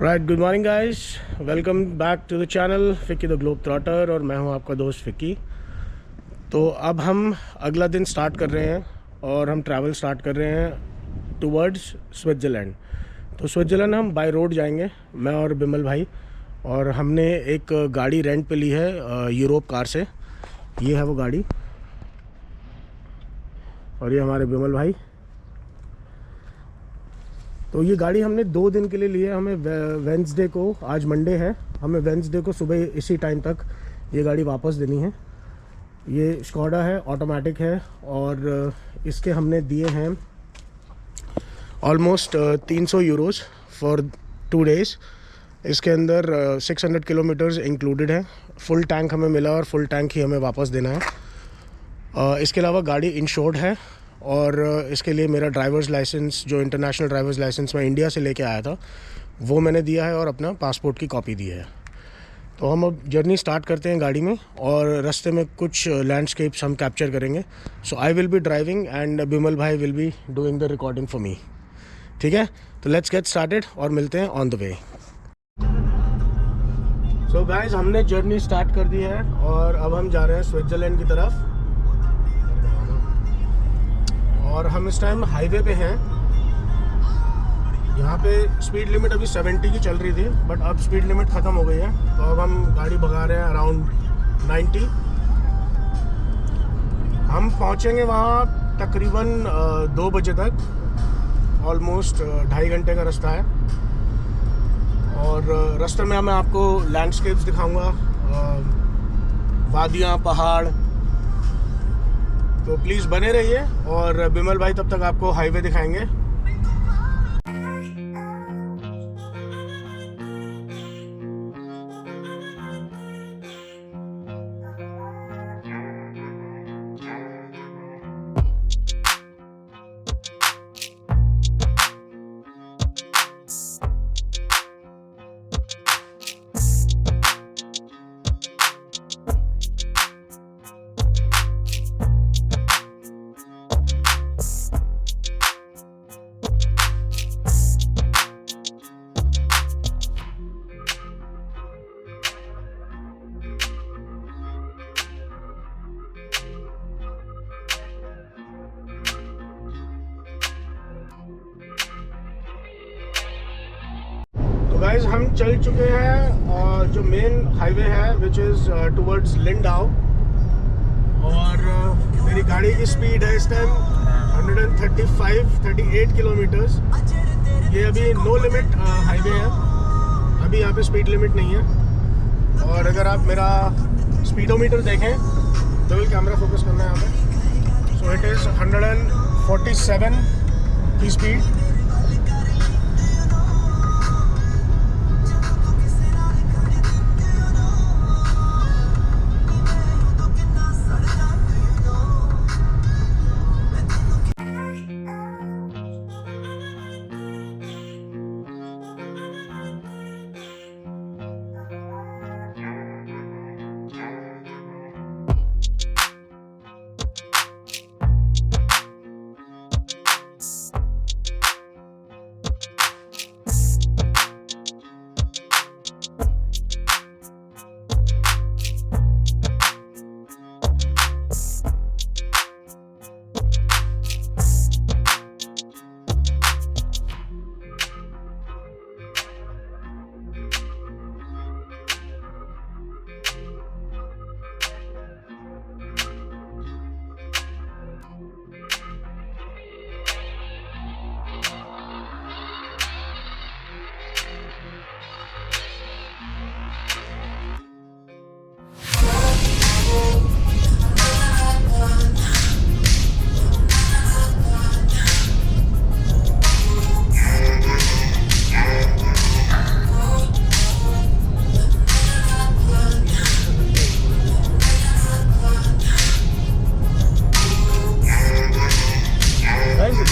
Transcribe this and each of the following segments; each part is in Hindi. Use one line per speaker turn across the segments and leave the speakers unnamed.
Right, good morning guys, welcome back to the channel Fikki the globe trotter. और मैं हूं आपका दोस्त फिक्की। तो अब हम अगला दिन स्टार्ट कर रहे हैं और हम ट्रैवल स्टार्ट कर रहे हैं टूवर्ड्स स्विट्ज़रलैंड। तो स्विट्ज़रलैंड हम बाय रोड जाएंगे, मैं और बिमल भाई। और हमने एक गाड़ी रेंट पे ली है यूरोप कार से। ये है वो गाड़ी और ये हमारे बिमल भाई। तो ये गाड़ी हमने 2 दिन के लिए ली है। हमें वेंसडे को, आज मंडे है, हमें वेंसडे को सुबह इसी टाइम तक ये गाड़ी वापस देनी है। ये स्कोडा है, ऑटोमेटिक है और इसके हमने दिए हैं ऑलमोस्ट 300 यूरोज़ फॉर 2 डेज़। इसके अंदर 600 किलोमीटर्स इंक्लूडेड है। फुल टैंक हमें मिला और फुल टैंक ही हमें वापस देना है। इसके अलावा गाड़ी इंश्योर्ड है और इसके लिए मेरा ड्राइवर्स लाइसेंस, जो इंटरनेशनल ड्राइवर्स लाइसेंस मैं इंडिया से लेके आया था, वो मैंने दिया है और अपना पासपोर्ट की कॉपी दी है। तो हम अब जर्नी स्टार्ट करते हैं गाड़ी में और रास्ते में कुछ लैंडस्केप्स हम कैप्चर करेंगे। So I will be driving and Bimal bhai will be doing the recording for me. ठीक है, तो लेट्स गेट स्टार्टेड और मिलते हैं on the way. So guys, हमने जर्नी स्टार्ट कर दी है और अब हम जा रहे हैं स्विट्ज़रलैंड की तरफ। और हम इस टाइम हाईवे पे हैं। यहाँ पे स्पीड लिमिट अभी 70 की चल रही थी, बट अब स्पीड लिमिट ख़त्म हो गई है। तो अब हम गाड़ी भगा रहे हैं अराउंड 90। हम पहुँचेंगे वहाँ तकरीबन 2 बजे तक। ऑलमोस्ट 2.5 घंटे का रास्ता है और रास्ते में मैं आपको लैंडस्केप्स दिखाऊंगा, वादियाँ, पहाड़। तो प्लीज़ बने रहिए और बिमल भाई तब तक आपको हाईवे दिखाएंगे। गाइस, हम चल चुके हैं जो मेन हाईवे है विच इज़ टुवर्ड्स लिंडाउ। और मेरी गाड़ी की स्पीड है इस टाइम 138 किलोमीटर्स। ये अभी नो लिमिट हाईवे है, अभी यहाँ पे स्पीड लिमिट नहीं है। और अगर आप मेरा स्पीडोमीटर देखें तो विल कैमरा फोकस करना है यहाँ पे। सो इट इज़ 147 की स्पीड।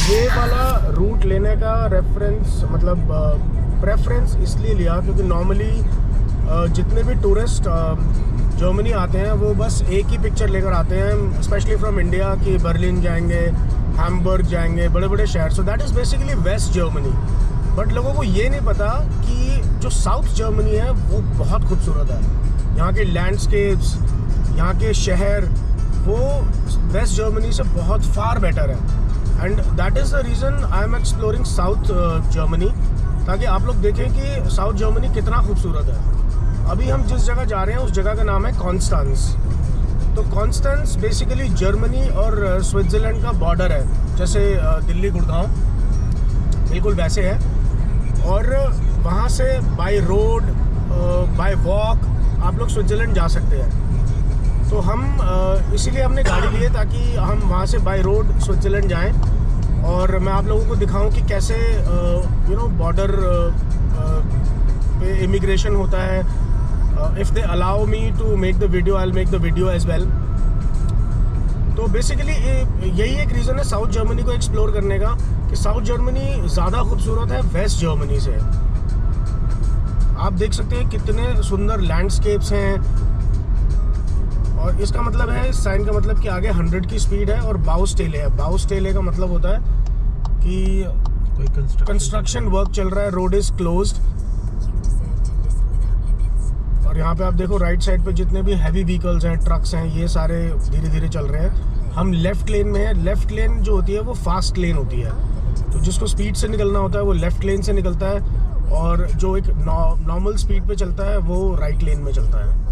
ये वाला रूट लेने का रेफरेंस, मतलब प्रेफरेंस इसलिए लिया क्योंकि नॉर्मली जितने भी टूरिस्ट जर्मनी आते हैं वो बस एक ही पिक्चर लेकर आते हैं, स्पेशली फ्रॉम इंडिया, कि बर्लिन जाएंगे, हैम्बर्ग जाएंगे, बड़े बड़े शहर। So that is basically West Germany. But लोगों को ये नहीं पता कि जो साउथ जर्मनी है वो बहुत खूबसूरत है। यहाँ के लैंडस्केप्स, यहाँ के शहर, वो वेस्ट जर्मनी से बहुत फार बेटर है। And that is the reason I am exploring south Germany, ताकि आप लोग देखें कि साउथ जर्मनी कितना खूबसूरत है। अभी हम जिस जगह जा रहे हैं उस जगह का नाम है कॉन्स्टेंस। तो कॉन्स्टेंस बेसिकली जर्मनी और स्विट्ज़रलैंड का बॉर्डर है, जैसे दिल्ली गुड़गांव बिल्कुल वैसे है। और वहाँ से बाय रोड, बाय वॉक आप लोग स्विट्ज़रलैंड जा सकते हैं। तो हम इसीलिए हमने गाड़ी ली है ताकि हम वहाँ से बाय रोड स्विट्ज़रलैंड जाएं और मैं आप लोगों को दिखाऊं कि कैसे बॉर्डर पे इमिग्रेशन होता है। If they allow me to make the video, I will make the video as well. तो बेसिकली यही एक रीज़न है साउथ जर्मनी को एक्सप्लोर करने का, कि साउथ जर्मनी ज़्यादा खूबसूरत है वेस्ट जर्मनी से। आप देख सकते हैं कितने सुंदर लैंडस्केप्स हैं। और इसका मतलब है, इस साइन का मतलब कि आगे 100 की स्पीड है और बाउस्टेले है। बाउस्टेले का मतलब होता है कि कोई कंस्ट्रक्शन वर्क चल रहा है, रोड इज़ क्लोज्ड। और यहाँ पे आप देखो राइट साइड पे जितने भी हैवी व्हीकल्स हैं, ट्रक्स हैं, ये सारे धीरे धीरे चल रहे हैं। हम लेफ़्ट लेन में है। लेफ़्ट लेन जो होती है वो फास्ट लेन होती है, तो जिसको स्पीड से निकलना होता है वो लेफ़्ट लेन से निकलता है, और जो एक नॉर्मल स्पीड पे चलता है वो राइट लेन में चलता है।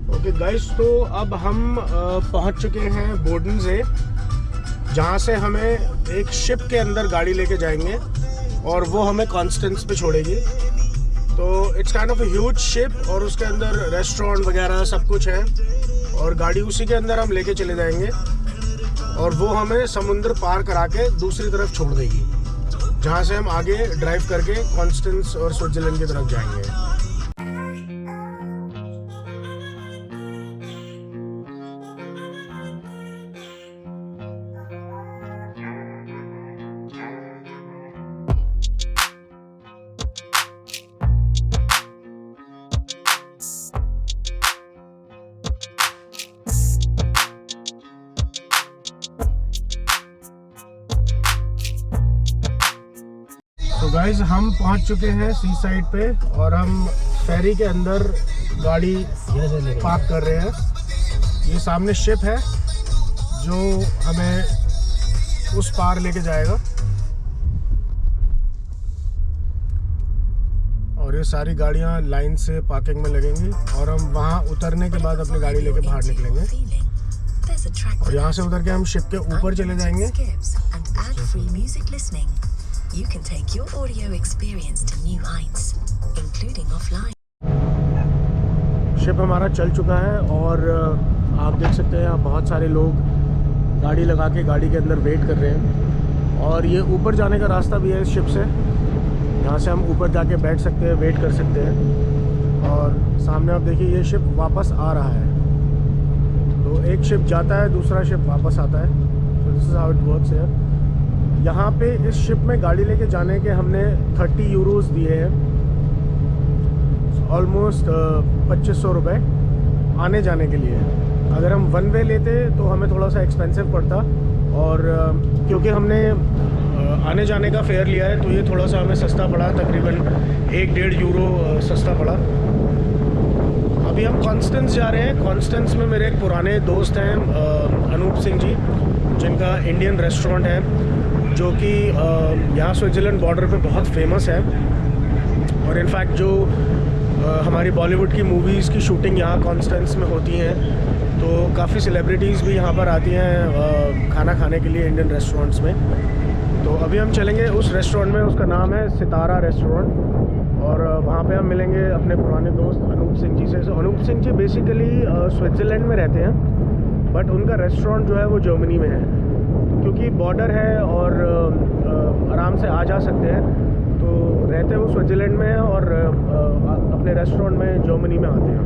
ओके गाइस, तो अब हम पहुंच चुके हैं बोर्डनसे, जहां से हमें एक शिप के अंदर गाड़ी लेके जाएंगे और वो हमें कॉन्स्टेंस पे छोड़ेगी। तो it's kind of a huge ship और उसके अंदर रेस्टोरेंट वगैरह सब कुछ है, और गाड़ी उसी के अंदर हम लेके चले जाएंगे और वो हमें समुद्र पार करा के दूसरी तरफ छोड़ देगी, जहाँ से हम आगे ड्राइव करके कॉन्स्टेंस और स्विट्ज़रलैंड की तरफ जाएंगे। तो गाइज हम पहुंच चुके हैं सी साइड पे और हम फेरी के अंदर गाड़ी पार्क कर रहे हैं। ये सामने शिप है जो हमें उस पार लेके जाएगा, और ये सारी गाड़ियां लाइन से पार्किंग में लगेंगी और हम वहां उतरने के बाद अपनी गाड़ी लेके बाहर निकलेंगे और यहाँ से उतर के हम शिप के ऊपर चले जाएंगे। You can take your audio experience to new heights, including offline. Ship हमारा चल चुका है और आप देख सकते हैं यहाँ बहुत सारे लोग गाड़ी लगा के गाड़ी के अंदर वेट कर रहे हैं, और ये ऊपर जाने का रास्ता भी है इस शिप से। यहाँ से हम ऊपर जाके बैठ सकते हैं, वेट कर सकते हैं। और सामने आप देखिए ये शिप वापस आ रहा है, तो एक शिप जाता है, दूसरा शिप वापस आता है। तो this is how it works है। यहाँ पे इस शिप में गाड़ी लेके जाने के हमने 30 यूरोज़ दिए हैं, ऑलमोस्ट 2500 रुपये आने जाने के लिए। अगर हम वन वे लेते तो हमें थोड़ा सा एक्सपेंसिव पड़ता, और क्योंकि हमने आने जाने का फेयर लिया है तो ये थोड़ा सा हमें सस्ता पड़ा, तकरीबन 1-1.5 यूरो सस्ता पड़ा। अभी हम कॉन्स्टेंस जा रहे हैं। कॉन्स्टेंस में मेरे एक पुराने दोस्त हैं अनूप सिंह जी, जिनका इंडियन रेस्टोरेंट है जो कि यहाँ स्विट्ज़रलैंड बॉर्डर पे बहुत फेमस है। और इनफैक्ट जो हमारी बॉलीवुड की मूवीज़ की शूटिंग यहाँ कॉन्स्टेंस में होती हैं, तो काफ़ी सेलिब्रिटीज़ भी यहाँ पर आती हैं खाना खाने के लिए इंडियन रेस्टोरेंट्स में। तो अभी हम चलेंगे उस रेस्टोरेंट में, उसका नाम है सितारा रेस्टोरेंट, और वहाँ पे हम मिलेंगे अपने पुराने दोस्त अनूप सिंह जी से। अनूप सिंह जी बेसिकली स्विट्ज़रलैंड में रहते हैं, बट उनका रेस्टोरेंट जो है वो जर्मनी में है, क्योंकि बॉर्डर है और आराम से आ जा सकते हैं। तो रहते वो स्विट्ज़रलैंड में है और अपने रेस्टोरेंट में जर्मनी में आते हैं।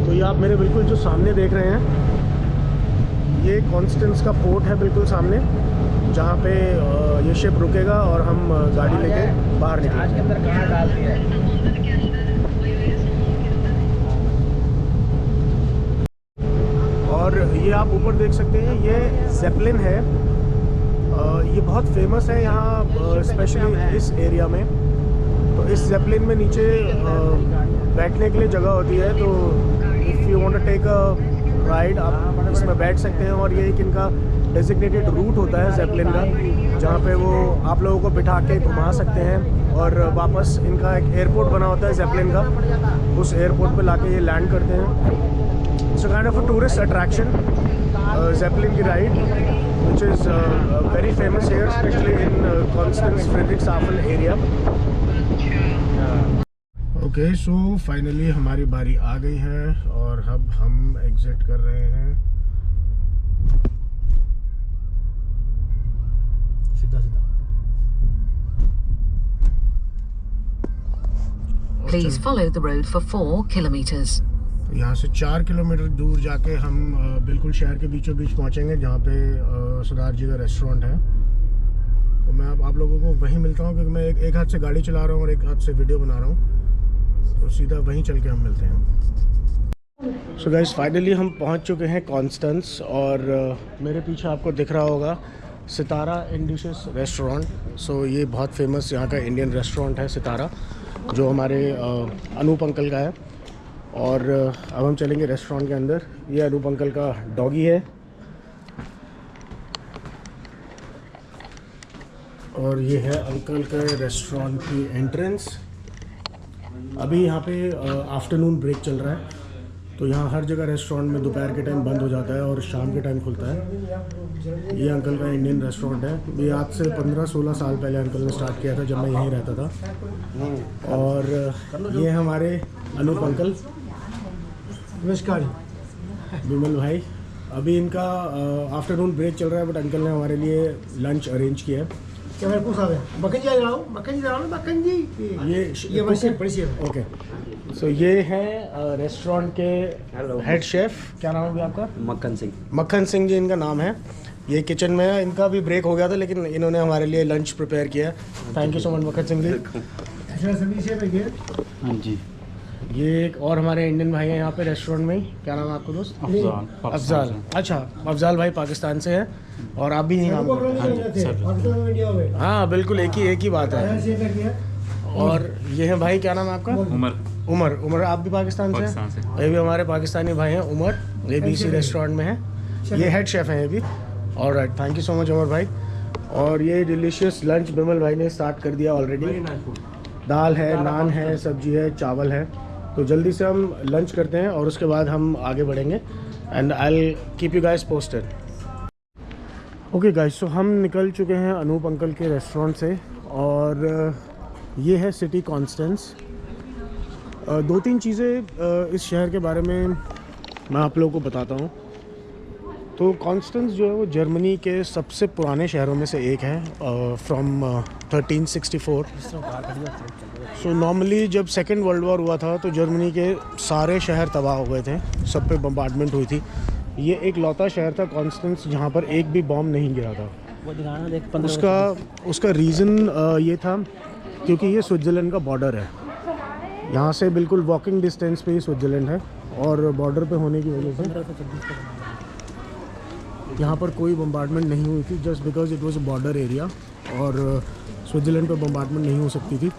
तो ये आप मेरे बिल्कुल जो सामने देख रहे हैं, ये कॉन्स्टेंस का पोर्ट है बिल्कुल सामने, जहाँ पे ये शिप रुकेगा और हम गाड़ी लेके बाहर निकलेंगे। के अंदर कहाँ डाल दिया है। और ये आप ऊपर देख सकते हैं, ये ज़ेपलिन है। ये बहुत फेमस है यहाँ, स्पेशली इस एरिया में। तो इस ज़ेपलिन में नीचे बैठने के लिए जगह होती है, तो if you want to take a ride, आप इसमें बैठ सकते हैं। और ये एक इनका डेजिग्नेटेड रूट होता है ज़ेपलिन का, जहाँ पे वो आप लोगों को बिठा के घुमा सकते हैं। और वापस इनका एक एयरपोर्ट बना होता है ज़ेपलिन का, उस एयरपोर्ट पे लाके ये लैंड करते हैं। So kind of a tourist attraction, zeppelin की ride, which is very famous here, especially in Konstanz Friedrichshafen area. Okay, so finally हमारी बारी आ गई है और अब हम एग्जिट कर रहे हैं। सीधा सीधा।
Please follow the road for 4 kilometers.
यहाँ से 4 किलोमीटर दूर जाके हम बिल्कुल शहर के बीचों बीच पहुँचेंगे, जहाँ पे सुधार जी का रेस्टोरेंट है। तो मैं आप लोगों को वहीं मिलता हूँ, क्योंकि मैं एक हाथ से गाड़ी चला रहा हूँ और एक हाथ से वीडियो बना रहा हूँ। तो सीधा वहीं चल के हम मिलते हैं। सो गाइस, फाइनली हम पहुँच चुके हैं कॉन्स्टेंस, और मेरे पीछे आपको दिख रहा होगा सितारा इंडिशस रेस्टोरेंट। सो ये बहुत फेमस यहाँ का इंडियन रेस्टोरेंट है सितारा, जो हमारे अनूप अंकल का है। और अब हम चलेंगे रेस्टोरेंट के अंदर। ये अनूप अंकल का डॉगी है, और ये है अंकल के रेस्टोरेंट की एंट्रेंस। अभी यहाँ पे आफ्टरनून ब्रेक चल रहा है, तो यहाँ हर जगह रेस्टोरेंट में दोपहर के टाइम बंद हो जाता है और शाम के टाइम खुलता है। ये अंकल का इंडियन रेस्टोरेंट है। ये आज से 15-16 साल पहले अंकल ने स्टार्ट किया था, जब मैं यहीं रहता था। और ये हमारे अनूप अंकल, नमस्कार विमल भाई। अभी इनका आफ्टरनून ब्रेक चल रहा है, बट अंकल ने हमारे लिए लंच अरेंज किया है।
क्या मेरे को साहब है मक्खन जी आ रहा हूँ, मक्खन जी आ रहा हूँ, मक्खन जी ये बड़ी
ओके। सो ये है रेस्टोरेंट के हेड शेफ। क्या नाम है भी आपका?
मक्खन सिंह।
मक्खन सिंह जी इनका नाम है। ये किचन में है। इनका भी ब्रेक हो गया था, लेकिन इन्होंने हमारे लिए लंच प्रिपेयर किया। थैंक यू सो मच मक्खन सिंह जी।
हाँ जी।
ये एक और हमारे इंडियन भाई हैं यहाँ पे रेस्टोरेंट में ही। क्या नाम है आपका दोस्त? अफजाल। अच्छा, अफजाल भाई पाकिस्तान से है, और आप भी यहीं काम करते हैं? हाँ बिल्कुल, एक ही बात है। और ये है भाई, क्या नाम है आपका? उमर। आप भी पाकिस्तान से हैं? ये भी हमारे पाकिस्तानी भाई हैं, उमर। ये भी इसी रेस्टोरेंट में है, ये हेड शेफ हैं ये भी। Alright, thank you so much Umar भाई। और ये डिलीशियस लंच बिमल भाई ने स्टार्ट कर दिया ऑलरेडी। दाल है, नान है, सब्जी है, चावल है। तो जल्दी से हम लंच करते हैं और उसके बाद हम आगे बढ़ेंगे, and I will keep you guys posted. Okay guys, so हम निकल चुके हैं अनूप अंकल के रेस्टोरेंट से, और ये है सिटी कॉन्स्टेंस। 2-3 चीज़ें इस शहर के बारे में मैं आप लोगों को बताता हूँ। तो कॉन्स्टेंस जो है वो जर्मनी के सबसे पुराने शहरों में से एक है, फ्रॉम 1364। सो नॉर्मली जब सेकेंड वर्ल्ड वॉर हुआ था, तो जर्मनी के सारे शहर तबाह हो गए थे, सब पे बम्बार्डमेंट हुई थी। ये एक लौता शहर था कॉन्स्टेंस, जहाँ पर एक भी बॉम्ब नहीं गिरा था। उसका रीज़न ये था क्योंकि ये स्विट्ज़रलैंड का बॉर्डर है। यहाँ से बिल्कुल वॉकिंग डिस्टेंस पे ही स्विट्ज़रलैंड है, और बॉर्डर पे होने की वजह से यहाँ पर कोई बम्बार्डमेंट नहीं हुई थी, just because it was a border area, और स्विट्ज़रलैंड पर बम्बार्डमेंट नहीं हो सकती थी।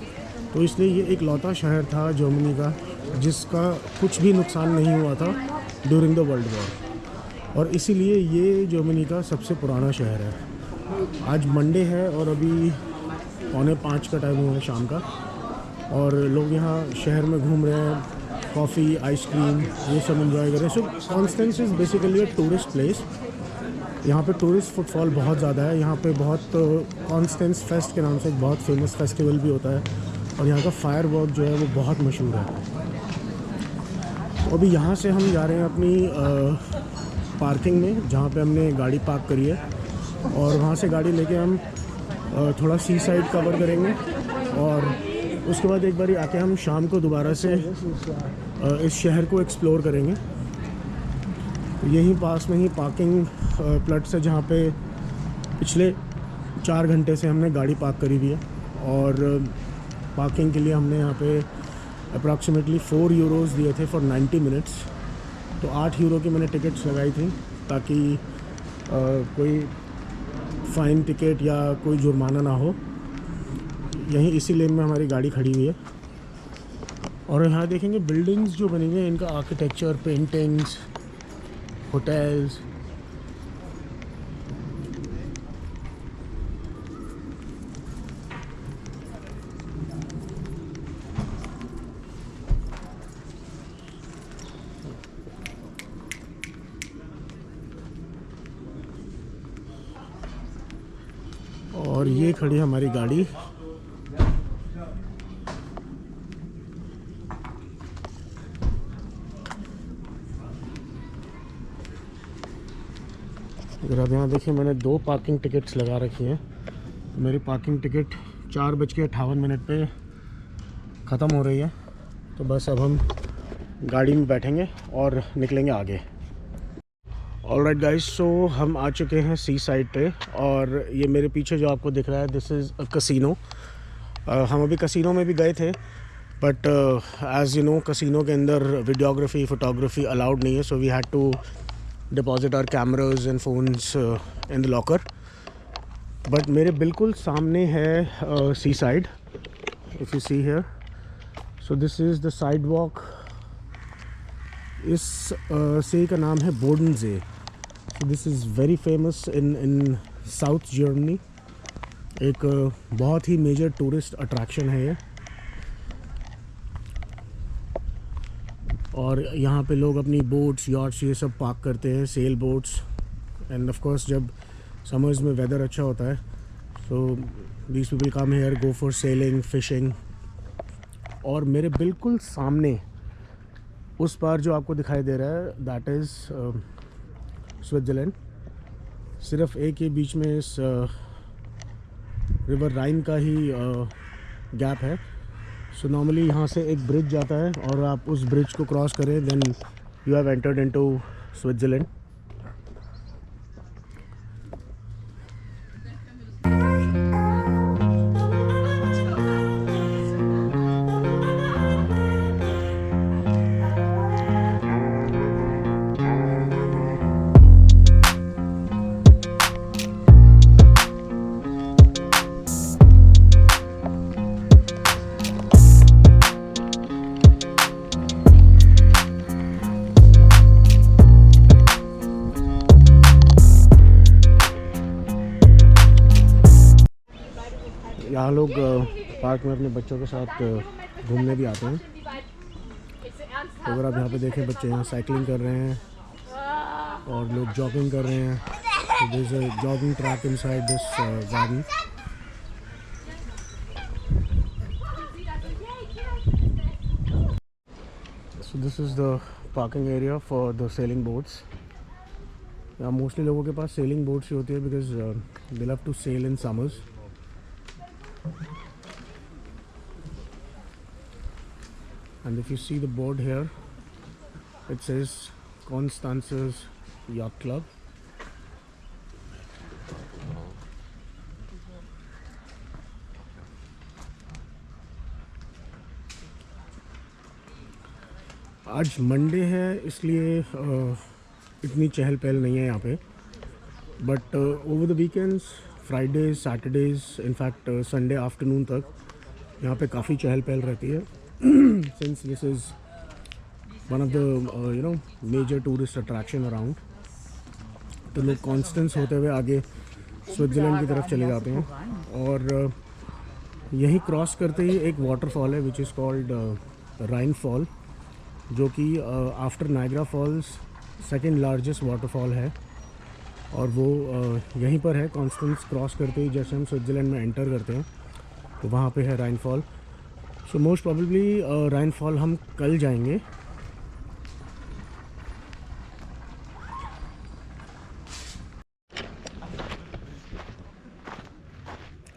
तो इसलिए ये एक लौता शहर था जर्मनी का जिसका कुछ भी नुकसान नहीं हुआ था ड्यूरिंग द वर्ल्ड वॉर, और इसीलिए ये जर्मनी का सबसे पुराना शहर है। आज मंडे है और अभी 4:45 का टाइम हुआ है शाम का, और लोग यहाँ शहर में घूम रहे हैं, कॉफ़ी, आइसक्रीम ये सब एंजॉय कर रहे हैं। So Constance is basically a tourist place, यहाँ पे टूरिस्ट फुटफॉल बहुत ज़्यादा है। यहाँ पे बहुत कॉन्स्टेंस फेस्ट के नाम से एक बहुत फेमस फेस्टिवल भी होता है और यहाँ का फायर वर्क जो है वो बहुत मशहूर है। तो अभी यहाँ से हम जा रहे हैं अपनी पार्किंग में, जहाँ पे हमने गाड़ी पार्क करी है, और वहाँ से गाड़ी लेके हम थोड़ा सी साइड कवर करेंगे और उसके बाद एक बार आके हम शाम को दोबारा से इस शहर को एक्सप्लोर करेंगे। यहीं पास में ही पार्किंग प्लॉट्स है जहाँ पे पिछले 4 घंटे से हमने गाड़ी पार्क करी हुई है और पार्किंग के लिए हमने यहाँ पे अप्रॉक्सीमेटली 4 यूरोज़ दिए थे फॉर 90 मिनट्स। तो 8 यूरो की मैंने टिकट्स लगाई थी ताकि कोई फ़ाइन टिकट या कोई जुर्माना ना हो। यहीं इसी लेन में हमारी गाड़ी खड़ी हुई है और यहाँ देखेंगे बिल्डिंग्स जो बनी हुई हैं, इनका आर्किटेक्चर, पेंटिंग्स, होटल्स। और ये खड़ी है हमारी गाड़ी। अगर आप यहाँ देखिए, मैंने 2 पार्किंग टिकट्स लगा रखी हैं। मेरी पार्किंग टिकट 4:58 पे ख़त्म हो रही है। तो बस अब हम गाड़ी में बैठेंगे और निकलेंगे आगे। ऑलराइट गाइस, सो हम आ चुके हैं सी साइड पे और ये मेरे पीछे जो आपको दिख रहा है, दिस इज़ अ कसिनो। हम अभी कसिनो में भी गए थे, but as you know casino के अंदर वीडियोग्राफी, फ़ोटोग्राफी अलाउड नहीं है, so we had to deposit our cameras and phones in the locker. But मेरे बिल्कुल सामने है seaside, if you see here. So this is the sidewalk. इस से का नाम है Bodensee. This is very famous in south Germany. एक बहुत ही मेजर टूरिस्ट अट्रैक्शन है ये, और यहाँ पे लोग अपनी बोट्स, यॉट्स, ये सब पार्क करते हैं, sail boats. And of course जब समर्स में वेदर अच्छा होता है, so these people come here, go for sailing, fishing. और मेरे बिल्कुल सामने उस पार जो आपको दिखाई दे रहा है, दैट इज़ स्विट्ज़रलैंड। सिर्फ एक ही बीच में इस रिवर राइन का ही गैप है। सो नॉर्मली यहाँ से एक ब्रिज जाता है और आप उस ब्रिज को क्रॉस करें, then you have entered into Switzerland. यहाँ लोग पार्क में अपने बच्चों के साथ घूमने भी आते हैं। तो अगर आप यहाँ पे देखें, बच्चे यहाँ साइकिलिंग कर रहे हैं और लोग जॉगिंग कर रहे हैं। तो there is a jogging track inside this garden. So this is the parking area for the sailing boats. यहाँ मोस्टली लोगों के पास सेलिंग बोट्स ही होती है because they love to sail in summers. And if you see the board here, it says Constance's Yacht Club. आज मंडे है इसलिए इतनी चहल पहल नहीं है यहाँ पे, but over the weekends, Fridays, Saturdays, in fact Sunday afternoon तक यहाँ पे काफ़ी चहल पहल रहती है। Since this is one of the major tourist attraction around, तो लोग कॉन्स्टेंस होते हुए आगे स्विट्ज़रलैंड की तरफ चले जाते हैं। और यही क्रॉस करते ही एक वाटरफॉल है which is called Rhine fall, जो कि after Niagara Falls second largest waterfall है। और वो यहीं पर है, कॉन्स्टेंस क्रॉस करते ही जैसे हम स्विट्ज़रलैंड में एंटर करते हैं तो वहाँ पे है राइनफॉल। सो मोस्ट प्रॉबेबली राइनफॉल हम कल जाएंगे।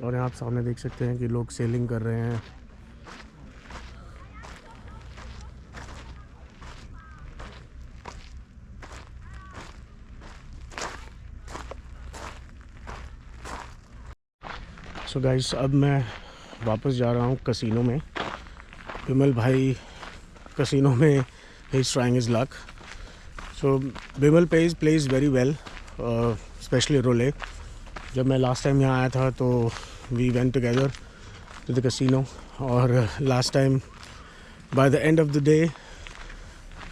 और यहाँ आप सामने देख सकते हैं कि लोग सेलिंग कर रहे हैं। सो गाइस, अब मैं वापस जा रहा हूँ कसिनो में। बिमल भाई कसिनो में ही is trying his luck. So Bimal plays very well, specially roulette. जब मैं लास्ट टाइम यहाँ आया था तो we went together to the casino, और last time by the end of the day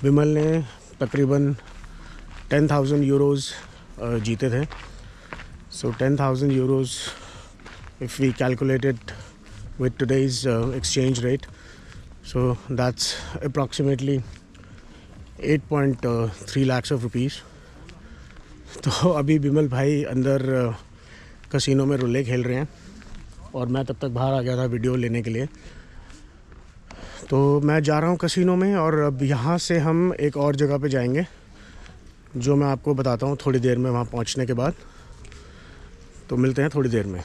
Bimal ने तकरीबन 10,000 यूरोज़ जीते थे। सो 10,000 euros if we calculate it with today's exchange rate, so that's approximately 8.3 lakhs of rupees. तो अभी बिमल भाई अंदर कसिनो में रोले खेल रहे हैं और मैं तब तक बाहर आ गया था वीडियो लेने के लिए। तो मैं जा रहा हूँ कसिनो में, और अब यहाँ से हम एक और जगह पे जाएंगे जो मैं आपको बताता हूँ थोड़ी देर में वहाँ पहुँचने के बाद। तो मिलते हैं थोड़ी देर में।